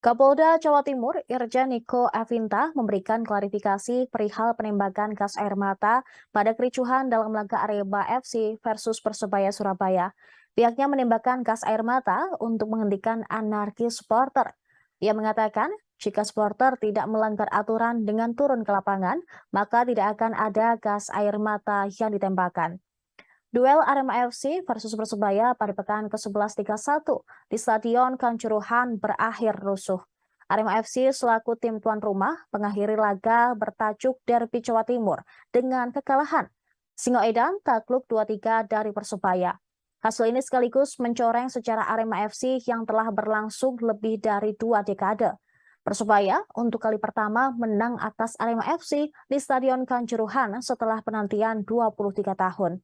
Kapolda Jawa Timur Irjen Niko Afinta memberikan klarifikasi perihal penembakan gas air mata pada kericuhan dalam laga Arema FC versus Persebaya Surabaya. Pihaknya menembakkan gas air mata untuk menghentikan anarki supporter. Ia mengatakan, jika supporter tidak melanggar aturan dengan turun ke lapangan, maka tidak akan ada gas air mata yang ditembakkan. Duel Arema FC versus Persebaya pada pekan ke-11 Liga 1 di Stadion Kanjuruhan berakhir rusuh. Arema FC selaku tim tuan rumah mengakhiri laga bertajuk Derby Jawa Timur dengan kekalahan. Singoedan takluk 2-3 dari Persebaya. Hasil ini sekaligus mencoreng sejarah Arema FC yang telah berlangsung lebih dari 2 dekade. Persebaya untuk kali pertama menang atas Arema FC di Stadion Kanjuruhan setelah penantian 23 tahun.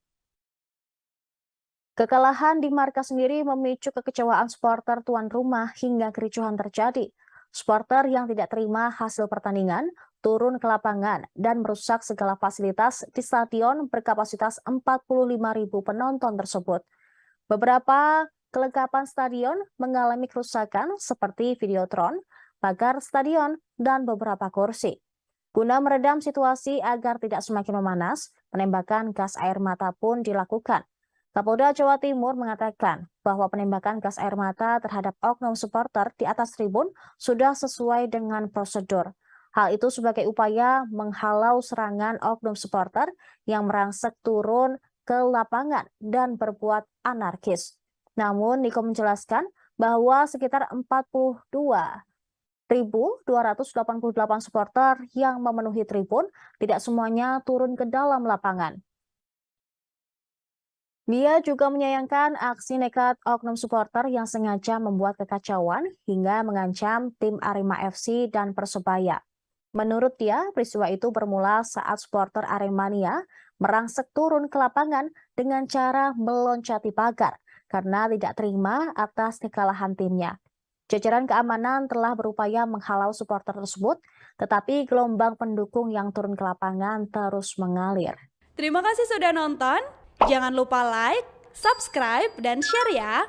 Kekalahan di markas sendiri memicu kekecewaan supporter tuan rumah hingga kericuhan terjadi. Supporter yang tidak terima hasil pertandingan turun ke lapangan dan merusak segala fasilitas di stadion berkapasitas 45.000 penonton tersebut. Beberapa kelengkapan stadion mengalami kerusakan seperti videotron, pagar stadion, dan beberapa kursi. Guna meredam situasi agar tidak semakin memanas, penembakan gas air mata pun dilakukan. Kapolda Jawa Timur mengatakan bahwa penembakan gas air mata terhadap oknum supporter di atas tribun sudah sesuai dengan prosedur. Hal itu sebagai upaya menghalau serangan oknum supporter yang merangsek turun ke lapangan dan berbuat anarkis. Namun, Niko menjelaskan bahwa sekitar 42.288 supporter yang memenuhi tribun tidak semuanya turun ke dalam lapangan. Dia juga menyayangkan aksi nekat oknum supporter yang sengaja membuat kekacauan hingga mengancam tim Arema FC dan Persebaya. Menurut dia, peristiwa itu bermula saat supporter Aremania merangsek turun ke lapangan dengan cara meloncati pagar karena tidak terima atas kekalahan timnya. Jajaran keamanan telah berupaya menghalau supporter tersebut, tetapi gelombang pendukung yang turun ke lapangan terus mengalir. Terima kasih sudah nonton. Jangan lupa like, subscribe, dan share ya.